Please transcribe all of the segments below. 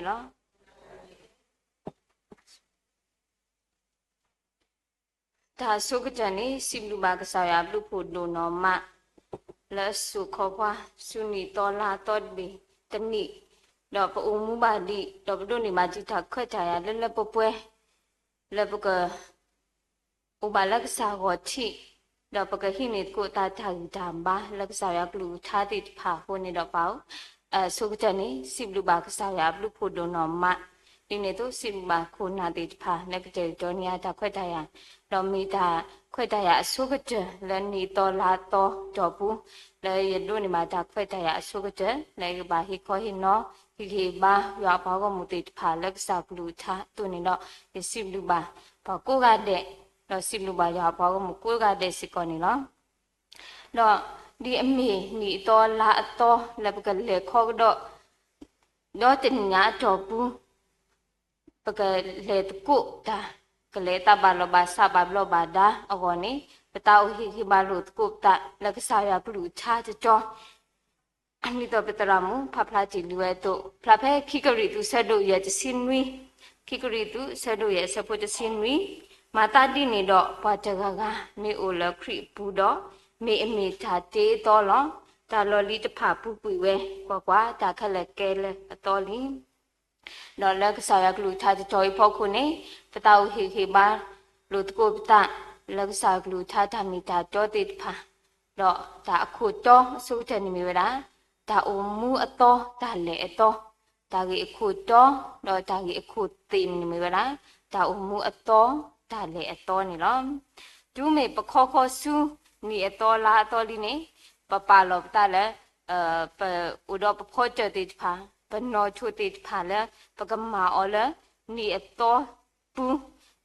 လောဒါဆုကတန်နေစိလူပါကစားရဘလူဖို့လိုနော်မလက်စုခေါ်ပွားစုနီတော်လာတော်ဘီတနိတော့ပအုံမူပါလိတော့ဘလို့နေမှာကြည့်တာခွက်ချာရလက်လက်ပွဲလက်ပကဥပါလကစားကိုချိတော့ပကဟိနေကိုတာထာဓမ္ဘာလကစားရဘလူထားတိဖာဟိုနေတော့ပေါ့ဆုကတန်နေစိလူပါကစားရဘလူဖို့လိုနော်မဒီနေ့တော့စိလူပါခိုနာတိဖာလက်ကတဲ့ဒေါနီယာတာခွက်ချာရတော့မိတာခွက်တရအဆုကတလည်းနီတော်လာတော်တော့ဘူးလည်းရတို့နေမှာဒါခွက်တရအဆုကတလည်းဘာဟိခေါ်ဟိနော်ဟိဘာရွာဘောကမူတိဖာလက်စားဘလူထားသူနေတော့ဒီစိလူပါဘာကိုကတဲ့တော့စိလူပါရွာဘောကမူကိုကတဲ့စစ်ကောနေနော်တော့ဒီအမေနီတော်လာတော်လည်းပကလေခေါ်တော့တင်ညာတော့ဘူးပကလေတကုတာကလေတာဘာလောဘာစာဘာလောဘာဒါအောနေပတာဥဟိဘာလုတ်ကုတ်တာလကစားရပလူချာကြောအမိတော့ပတရမူဖဖလာကြည့်လူရဲ့တို့ဖလာဖဲခိကရီသူဆက်တို့ရဲ့စင်ဝီခိကရီသူဆက်တို့ရဲ့စဖို့စင်ဝီမာတာတိနေတော့ဘာတကကမေအိုလခရီဘူးတော့မေအမေသာတေးတော်လောဒါလော်လီတဖပူပူဝဲကွာဒါခက်လက်ကဲလဲအတော်လီတော့လက်ကစားရကလူချာကြော်ဖို့ခုနေပတာဥဟိဘာလုတ်ကုတ်တာလကစားကလူချာတမီတာကြောတိဖာတော့ဒါအခုတော့အစိုးတဲ့နေမိလားဒါအုံမူအတော်ဒါလေအတော်ဒါကြီးအခုတော့ဒါကြီးအခုတင်နေမိလားဒါအုံမူအတော်ဒါလေအတော်နေလောဒူးမေပခောခောဆူနီအတော်လာအတော်လီနေပပလောတာလေပဥဒပခောချတိဖာပနောချုတိဖာလေပကမာအော်လေနီအတော်ပူ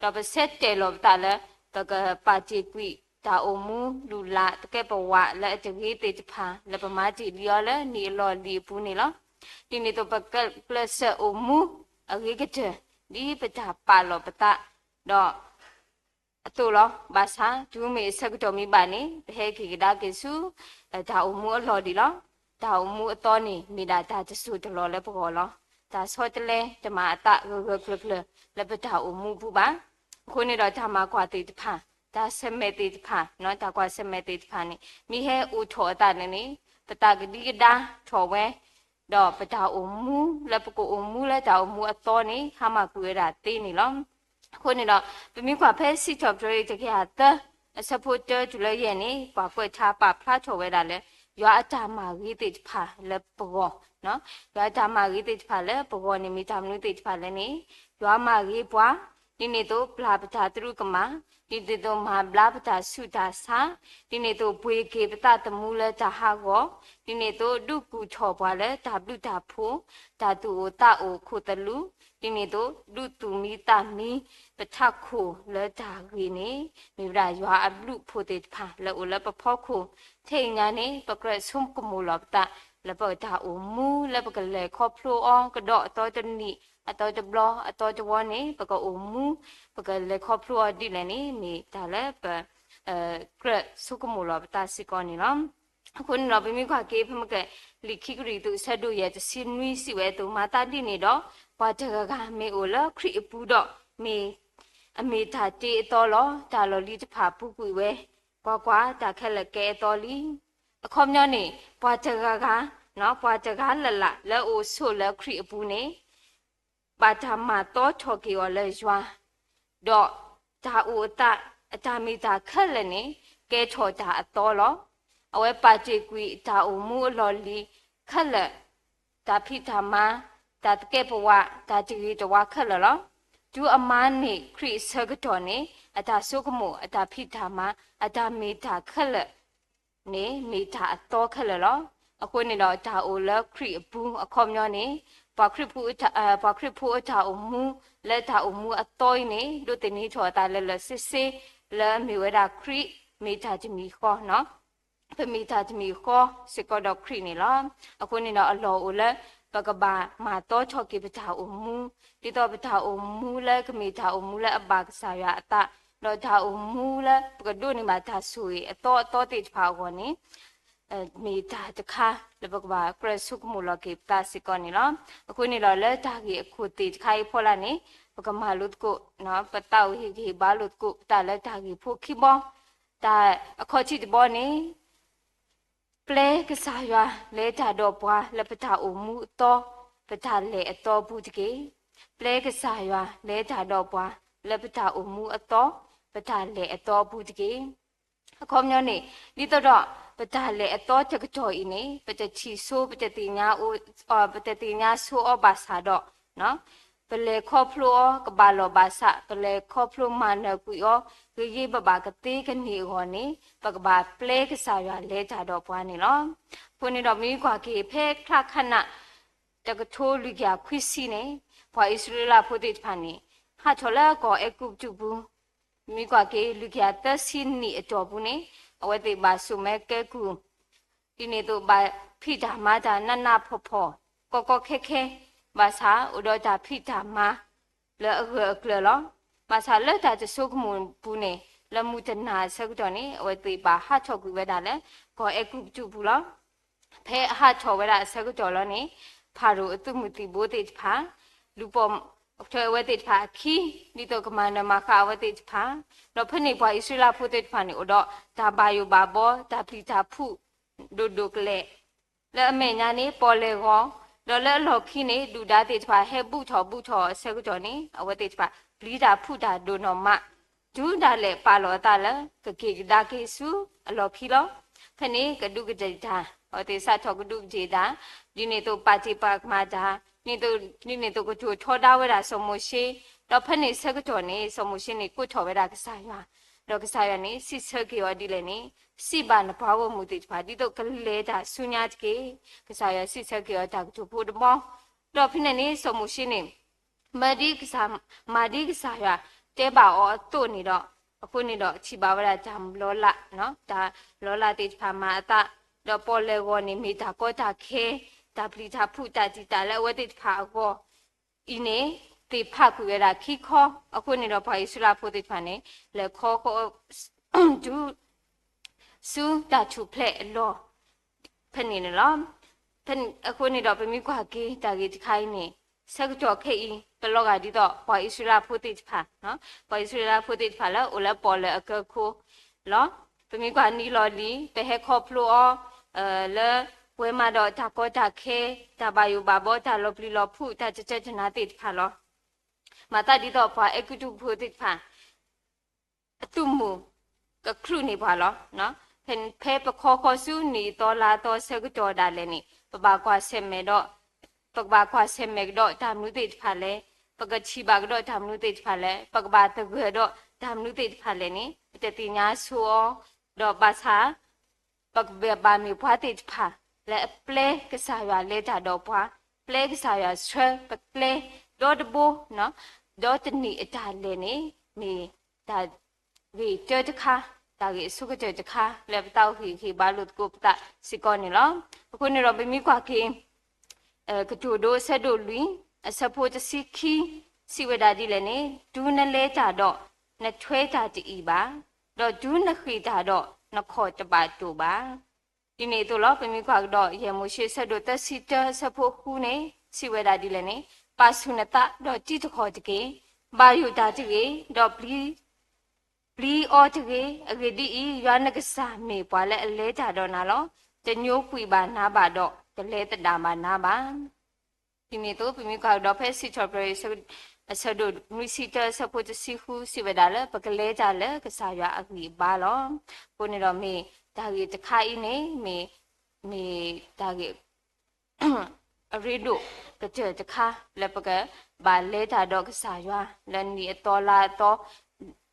တော့ပဆက်တဲလောတာလေပကပါချီကွီတာအုံမူလူလာတကဲပဝလက်တကြီးတေဖာလက်ပမာချီလျော်လေနီလော်လီပူနေလောဒီနေတော့ပကပလတ်အုံမူအဂေကတဲ့ဒီပတာပါလောပတာတော့အတူလောဘာသာဒူးမေဆက်တော်မိပါနေဘဲခိကဒါကေစုဒါအုံမူအလော်ဒီလောဒါအုံမူအတော်နေမိတာဒါတဆူတလောလဲပေါ်လောဒါဆောတလဲဓမ္မအတဂဂကလကလလက်ပတာအုံမူဘူးပါခုနေတော့ဓမ္မကွာတေတဖာဒါစမေတေတဖာနော်ဒါကွာစမေတေတဖာနေမိဟဲဥထောတာနေပတာကတိကဒါထောဝဲတော့ပတာအုံမူလက်ပကိုအုံမူလက်ဒါအုံမူအတော်နေဟာမကွေးတာတေးနေလောခုနေတော့ပမိကွာဖဲစီထော်ပရိတကရတအစဖို့တတူလဲရဲ့နေကွာကွက်ချာပါဖလားထောဝဲတာလဲရွာအတာမာဂီတေတဖာလက်ပေါ်နော်ရွာအတာမာဂီတေတဖာလဲပေါ်နေမိတာမနုတေတဖာလဲနေရွာမာဂီပွားဒီနေ့တော့ဘလာပတာသူကမဒီတော့မဘလာပတာဆုတာစာဒီနေ့တော့ဘွေကေပတာတမူလဲတာဟာကောဒီနေ့တော့ဒုကူချော်ပွားလဲဒါပလူတာဖိုးဒါတူတာအိုခုတလူဒီနေ့တော့ဒုတူမီတာမီပထခုလဲတာကြီးနေမိဗရာရွာအပလူဖိုတေဖာလဲအိုလဲပဖောခုထိန်ညာနေပကရဆုံကမူလပတာလဲပတာအိုမူလဲပကလဲခေါဖလိုအောင်ကတော့တော့တနီအတော်တဘလအတော်တဝနေပကအုံမူပကလေခေါပလိုဒီလည်းနေမိဒါလည်းပကရဆုကမူလပတာစီကောနေလောအခုနော်ဘမိခွာကေဖမကလိခိကရီသူဆက်တို့ရဲ့စင်နွီစီဝဲသူမာတာတိနေတော့ဘာတကကမေအိုလခရီအပူတော့မေအမေတာတေတော်လောဒါလောလီတဖာပူကွေဝဲကွာဒါခက်လကဲတော်လီအခေါမျောနေဘာတကကနော်ဘာတကလလလဲအိုဆိုလခရီအပူနေပါဒမတော့ထော်ကီော်လဲရွာတော့ဒါဦးတအတာမီတာခက်လည်းနေကဲထော်တာအတော်လောအဝဲပါချေကွီဒါဦးမူအလော်လီခက်လက်ဒါဖိတာမဒါတကဲဘဝဒါကြည်တဝါခက်လလောဒူအမန်းနေခရစ်ဆဂတော်နေအတာဆုကမှုအတာဖိတာမအတာမီတာခက်လက်နေမီတာအတော်ခက်လလောအခုနေတော့ဒါဦးလခရစ်ဘူးအခေါမျောနေပါခရဖူအတာအမူလက်တာအမူအတော်နေတို့တင်နေထော်တာလဲစစ်စစ်လဲမီဝဒခရီမိတာချမီခေါ်နော်ဖမိတာချမီခေါ်စကောဒခရီနေလားအခုနေတော့အလောအိုလဲပကဘာမာတော့ချော်ကေပတာအမူဒီတော့ပတာအမူလဲကမိတာအမူလဲအဘာကစားရအတာတော့တာအမူလဲပကဒုနေမှာတာဆူအတော်တေဖာကောနေ มีตาตะค่ะแล้วบอกว่ากระสุกมูลกิตาสิก่อนนี่เนาะအခုนี่เราလဲตากีအခုติไข่พอละนี่ปกมาลุดกุเนาะปะตาวฮีบาลุดกุตาလဲตากีผู้ขี้บ่ตาအခုချိตบ่นี่เปลกษายาเลตาดอปวาและปะตาอุมูตอปะตาเลอตอบุตเกเปลกษายาเลตาดอปวาและปะตาอุมูอตอปะตาเลอตอบุตเกအခုမျိုးนี่ဒီတော့ပတလေအတော်တကတော်ဤနေပတချီဆိုးပတတိညာအိုပတတိညာဆိုးအဘာသာတော့နော်ပလေခေါဖလိုကဘာလောဘာစာပလေခေါဖလိုမနကူယောရေဘဘာကတိကနေဟောနေပကဘာပလေကစားရလဲကြတော့ပွားနေနော်ဖွနေတော့မိကွာကေဖဲခခဏတကထိုးလူကြခွီစီနေဘွာဣစရေလဖို့တိဖာနေဟာချောလာကောအကုတူဘူးမိကွာကေလူကြတစီနီအတော်ဘူးနေအဝဲတိပါဆုမဲကဲကူဒီနေ့တော့ဘာဖိတာမာတာနနဖောဖောကောကောခဲခဲဘာသာဥဒတာဖိတာမာလဲကလလောဘာသာလက်တာတဆုကမွန်ဘူးနေလမှုတနာဆက်တော့နေအဝဲတိပါဟာချောကူဝဲတာလဲကောအကုတူဘူးလောဖဲဟာချောဝဲတာဆက်တော့လောနေဖာရိုအတုမတိဘိုးတိဖာလူပေါ်เธอเวติดผาขี้นี่ตัวกมันมาคาเวติดผาเราเพิ่นนี่บ่อิสราพูติดผานี่อดตาบาอยู่บาบ่ตาพลีตาผู้ดุกแลแล้วแม่ญานี่ปอเลกอเราแล้วหลอกขี้นี่ดูดาติดผาเฮบุถอเสกจอนี่อเวติดผาพลีตาผู้ตาโดนอมะดูดาเลปาลอตาละกะเกดาเกสุอหลอกขี้ลอเพิ่นนี่กะดุกจิตาอติสะทอกะดุกจิตาဒီနေ့တော့ပါတိပါမှာဒါนี่ตัวก็จูทอดาวเวลาสมุชิเราพันนี่เสกจอนี่สมุชินี่กูทอเวลากษายาเรากษายานี่สิเสกยอดีเลยนี่สิบานพาวมุติพาดิตัวกเลดาสุญญาตเกกษายาสิเสกยอตากจูพูดมองเราพันนี่สมุชินี่มาดีกษายาเตบาออตัวนี่ดอกအခုนี่ดอกชิบาเวลาจำล้อละเนาะตาล้อละติพามาตาเราปอเลโกนี่มีตาก็ตาเคตาพลีตาผู้ตาจิตาและวติพาก็อีเนติภาคุเวลาขี้คอအခုนี่เราพออิสราพูติพานี่และคอก็จูซูตาชูเพลลอเพิ่นนี่เนาะเพิ่นအခုนี่เราไปมีกว่ากีตากีไข่นี่สักจอเคอีเปลอกาดิတော့พออิสราพูติพาเนาะพออิสราพูติพาแล้วโอละปอละอะกะโคลอไปมีกว่านี่ลอลีไปให้ครอบครัวและเวมาดอตาก็ตาเคตาบายูบาบอตาลบลีลอผู้ตาจะชนะติดพาลอมาตาดีต่อพาเอกุตุผู้ติดพาตุมูก็ครูนี่พาลอเนาะเป็นเพปคอสู้นี่ตอลาตอเซกจอดาเลนี่ปบากว่าเซเมดอปบากว่าเซเมกดอตามนุติดพาเลปกชีบากดอตามนุติดพาเลปกบาตะเกดอตามนุติดพาเลนี่จะติญาซัวดอภาษาปกเบบามีพาติดพาและเปลกษายาเลตาดอปวาเปลกษายาสเปเปลดอดโบเนาะดอตนี่ตาเลนี่มีตาวีเจอจะค่ะตากีสุกเจอจะค่ะแล้วเต้าขีบาลุดกุปตาสิกอนี่เนาะคนนี้เราไปมีกว่ากีกระจูโดเสดลุยสะโพจะสิขีสิเวดาดีเลยนี่ดูนั่นเลตาดอนัทเวตาจีอีบาดอดูนักขีตาดอนคอจะบาตูบาဒီနေ့တော့လောပမီခွာတော့ရေမိုရှိဆက်တော့တစီတဆဖို့ခုနေစီဝဲတာဒီလည်းနေပါဆုနတာတော့ကြည့်တခေါ်တကေဘာယူတာတကေတော့ပလီအော်တကေအကေဒီရွာနကစားမေပွာလဲအလဲကြတော့နာလောတညိုးပွေပါနာပါတော့တလဲတတာမှာနာပါဒီနေ့တော့ပမီခွာတော့ဖက်စီချော်ပရေဆဒုမီစီတဆဖို့တစီခုစီဝဲတာလဲပကလဲကြလဲကစားရွာအကေပါလောကိုနေတော့မေဒါကြီးတခါအင်းနေမေဒါကြီးအရီဒိုကတဲ့တခါလက်ပကဘာလဲတာတော့ကစားရွာလန်ဒီတော်လာတော့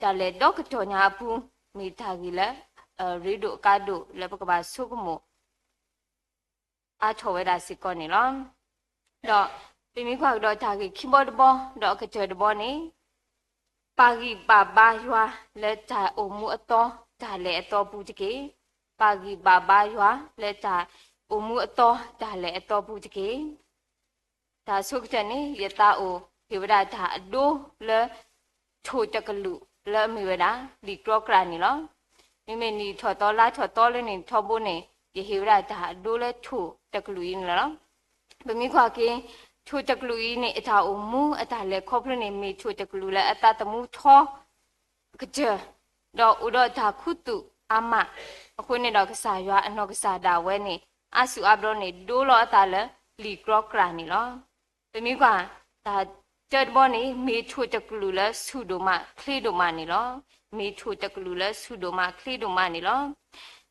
ဒါလေတော့ကတော်ညာဘူးမေဒါကြီးလဲရီဒိုကာဒိုလက်ပကဘာဆုကမိုအားထော်ဝဲတာစီကောနေလောတော့ပြမိခွာတော့ဒါကြီးခိဘောတဘောတော့ကတဲ့တဘောနေပါကြီးပါဘာရွာလက်တာအုံမှုအတော်ဒါလေအတော်ဘူးတကေပါဂီဘာဘာရွာလက်တာအမှုအတော်ဒါလည်းအတော်ဘူးတကေဒါဆုကတဲ့နေယတာအိုဒီဝဒတာအဒိုလဲချိုတကလူလဲမီဝဒဒီကရောကရာနီလောမိမနီထော်တော်လာထော်တော်လေးနေထော်ဖို့နေ ယဟေဝရဒါဒိုလဲထိုတကလူင်းနော်ပမိခွာကင်းထိုတကလူင်းနေအတာအမူအတာလဲခေါပလနေမီထိုတကလူလဲအတာတမှုထောကကြတော့ဥတော့ဒါခုတုအမအခုနေတော့ကစားရွာအနောက်ကစားတာဝဲနေအဆူအဘရောနေဒိုးလောအတာလဲလီကရော့ကရာနေလောပမိခွာဒါကျတ်ဘောနေမီထိုတကလူလဲဆူဒိုမခလီဒိုမနေလောမီထိုတကလူလဲဆူဒိုမခလီဒိုမနေလော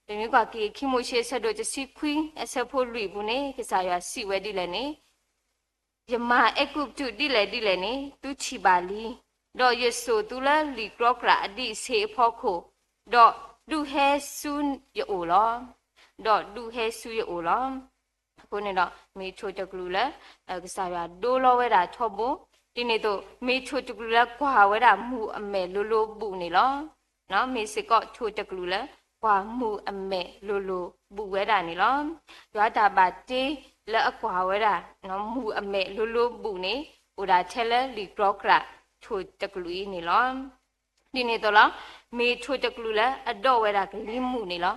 ပမိကွာကေခိမိုရှေဆက်တို့ချစီခွီအစဖို့လွိဘူးနေကစားရစီဝဲဒီလဲနေယမအကုတ်တုဒီလဲနေသူချီပါလီတော့ယေဆိုသူလဲလီကရော့ကရာအဒီစေဖို့ခိုတော့ဒူဟဲဆုယောလောတော့ဒူဟဲဆုယောလောခုနေတော့မေချိုတကလူလဲကစားရဒိုလောဝဲတာချောဖို့ဒီနေ့တော့မေချိုတကလူလဲကွာဝဲတာမှုအမဲလိုလိုပူနေလောနော်မေစကော့ချိုတကလူလဲကွာမှုအမဲလိုလိုပူဝဲတာနေလောရွာတာပါတေးလက်အကွာဝဲတာနော်မှုအမဲလိုလိုပူနေဟိုဒါထဲလဲလီကရော့ကရာချိုတကလူနေလောဒီနေ့တော့လားမေချိုတကလူလဲအတော့ဝဲတာကလေးမှုနေလော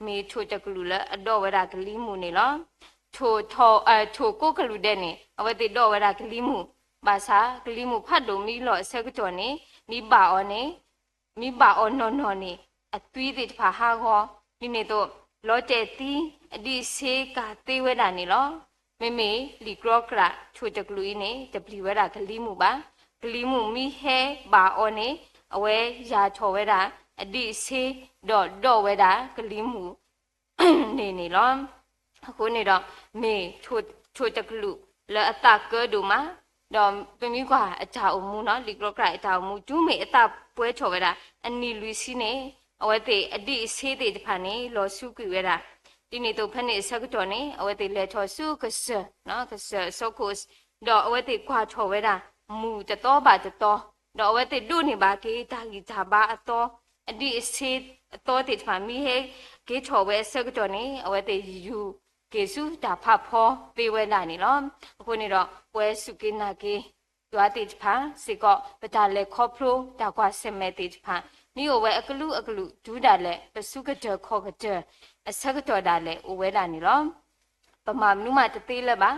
မေချိုတကလူလဲအတော့ဝဲတာကလေးမှုနေလောထိုကိုကလူတဲ့နေအဝဲတိတော့ဝဲတာကလေးမှုဘာသာကလေးမှုဖတ်လို့မီလောဆက်ကြောနေမိပါအောနေမိပါအောနော်နေအသွေးတွေတဖာဟာဟောဒီနေ့တော့လောတဲ့တီအဒီစေးကသေးဝဲတာနေလောမေမေလီကရော့ကရာချိုတကလူနေတပလီဝဲတာကလေးမှုပါကလေးမှုမိဟဲပါအောနေအဝဲရာချော်ဝဲတာအဒီစေးတော့ဝဲတာကလေးမှုနေလောအခုနေတော့မေချိုတကလူလဲအတကဲဒူမှာတော့ပမိကွာအချာအမှုနော်လီကရော့ကရာအချာအမှုဒူးမေအတပွဲချော်ဝဲတာအနီလူစီနေအဝဲတိအဒီစေးတဲ့တဖာနေလောစုကွေဝဲတာဒီနေ့တော့ဖက်နေဆက်ကြောနေအဝဲတိလဲချော်စုကဆနော်ကဆဆောကုစတော့အဝဲတိကွာချော်ဝဲတာမူတတော်ပါတတော်တော့အဝဲတိဒုနေပါကေတာကြီးတာပါအတော်အဒီစေးအတော်တဲ့တဖာမိဟဲကေချော်ဝဲဆက်ကြောနေအဝဲတိယူကေစုတာဖဖောသေးဝဲလာနေလောအခုနေတော့ပွဲစုကိနာကေတွားတိတဖာစေကောပတာလေခေါပရိုတာကွာစမဲတိတဖာနီယိုဝဲအကလူဒူးတာလေပစုကတခေါကတအစကတော်တာလေအိုဝဲတာနေလောပမာနုမတသေးလဲပါ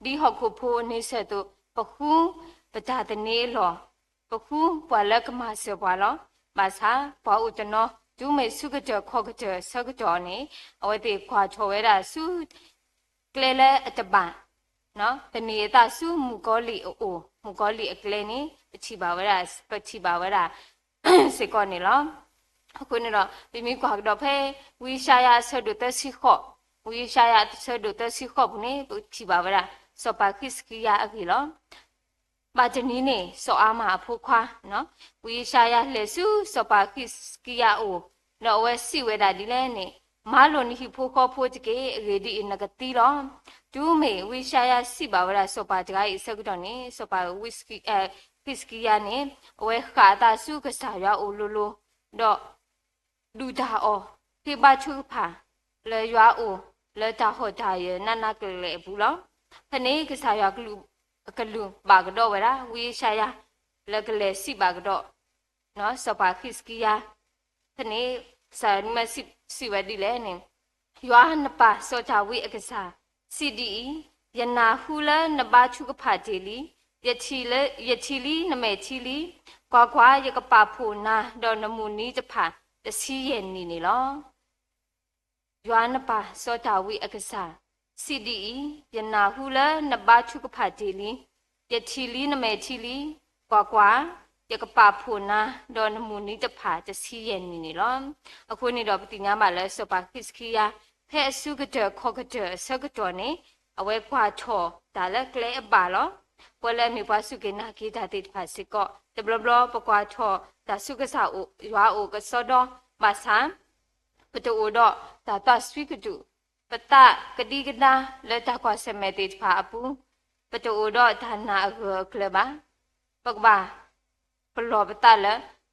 ဒီဟောက်ခုဖိုးနေဆက်တို့ပခုပတာတနေလောပခုပွာလကမဆေပွာလောဘာသာပွာဥတနောဒူးမေစုကတခေါကတစကတော်နေအဝဲတိခွာချော်ဝဲတာစုကလေလေအတပနော်တနေတာစုမူကောလီအိုမူကောလီအကလေနေပချီပါဝဲတာစေကောနေလောအခုနေတော့ပြမိကွာတော့ဖဲဝီရှာယာဆဒုတစီခောဝီရှာယာဆဒုတစီခောဘူးနေပချီပါဝဲတာစောပါခိစကီယာအကီလောဘာတနီနေစောအားမအဖို့ခွာနော်ဝီရှာယာလေစုစောပါခိစကီယာအိုနော်ဝဲစီဝဲတာဒီလဲနေမာလိုနီဖိုခောဖိုတကေရေဒီနကတီလောဒူမေဝီရှာယာစီပါဝဲတာစောပါတကအိစကတော့နေစောပါဝီစကီဖစ်ကီယာနေဝဲခါတာစုကစားရအိုလိုလိုတော့လူတာအောခေပါချူဖာလေရွာအိုလေတာဟောတာရနကလေဘူးလောဖနေကစားရကလူဘာကတော့ဝဲတာဝီရှာယာလကလေစီဘာကတော့နော်စပါခစ်ကီယာဖနေစာမစီဝဒီလဲနေရွာနပါစောချဝီအကစားစီဒီယနာဟူလနဘာချူကဖာဂျီလီယချီလီနမဲချီလီကွာယကပဖိုနာဒေါ်နမူနီတဖာတစီရဲ့နေလောရွာနပါစောတာဝီအကစားစီဒီယနာဟူလနဘာချုကဖာဂျီလီယချီလီနမဲချီလီကွာယကပဖိုနာဒေါ်နမူနီတဖာတစီရဲ့နေလောအခုနေတော့ပတိညာမလဲစောပါခစ်ကီယာဖဲဆုကတခေါကတဆကတော်နေအဝဲကွာချောဒါလကလေအပါလောပလဲမိပါစုကေနာကေတာတိဖာစစ်ကောတဘလဘလပကွာချောဒါစုကစားအိုရွာအိုကစောတော့မဆန်ပတိုတော့ဒါတဆွီကတူပတကတိကနာလက်တကွာစမဲတိဖာအပူပတိုတော့ဒါနာကလဘာပကဘာပလောပတလ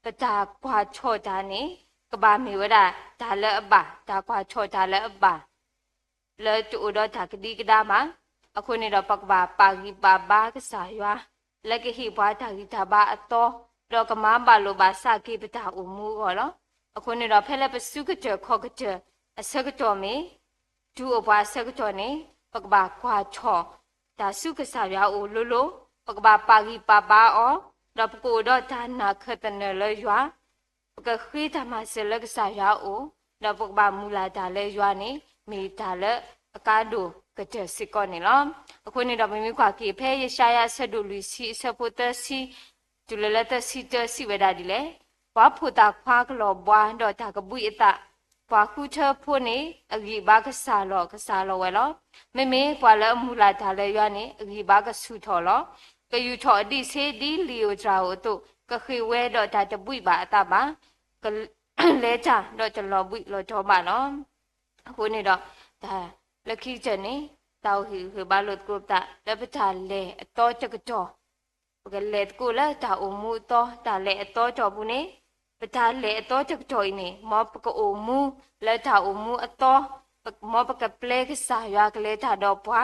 ပတာကွာချောဒါနေကဘာမီဝဒါဒါလအဘဒါကွာချောဒါလအဘလဲတူတော့ဒါကတိကနာမှာအခုနေတော့ပကဘာပါဂီပါဘာကစားရွာလက်ကဟိဘွားတာဂီတာဘာအတော်တော့ကမဘာလိုဘာစကိပတာအမှုကောလောအခုနေတော့ဖဲလက်ပစုကတခေါကတအစကတော်မေ ดูอบว่าสักจอนี่ปกบากว่าชอดาสุกษายาโอโลโลปกบาปากีปาบาออดอกกูดอทานาคตเนเลยยัวปกขีธรรมะเสลกษายาโอดอกปกบามูลาดาเลยยัวนี่มีดาเลกาดูกเจสิกอนี่ล้อคนนี้ดอกมีความคิดเพยชายาสะดุลุสีสะพุตสีจุลเลตสีเจสิเวดาดิเลว่าผู้ตาควากลอบวานดอกตากบุยตาปาคูเชพูนี่อกีบากษาลเวลไม่ปาละมูลาดาเลยยันนี่อกีบากสุทอลก็อยู่ทอดีเสดีลีโอจาโอตุก็คือเวดอกตาจะบุยบาตาบาก็เลจ่าดอกจะรอบุยรอทอบาเนาะคนนี้ดอกแต่ละขี้เจนี่เตาหือบาลุดกูตาแล้วไปทานเลโตจะกระจอก็เลดกูละตาอมูโตตาเลโตจอบุนี่ปทานเลโตจะกระจอยนี่มอปกอมูแล้วตาอมูอโตมอปกเปลกสายากเลตาดอปวา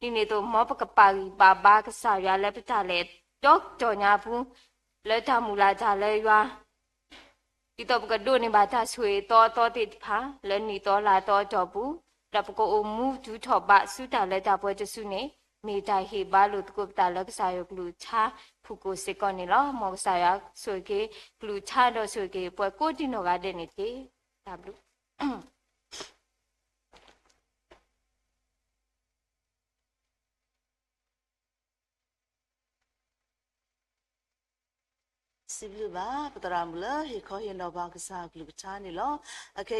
นี่ตัวมอปกปากีบาบากสายาแล้วไปทานเลจอกจอญาพูแล้วตามูลาตาเลยว่าที่ตัวปกดูนี่บาตาสวยโตติดพาแล้วนี่ตัวลาโตจอบูดับก็อมูจูทอบะสุตาเลตาปวจะสุเนมีตาเฮบาลุตกุบตาลักษายกลูชาผู้กุสิกอนี่ละมองสายสวยเกกลูชาดอสวยเกปวยโกดิโนกาเดนิเตตาบลุสิบลูบ้าปตรามละเฮคอเฮนอบากษากลูชานี่ละโอเค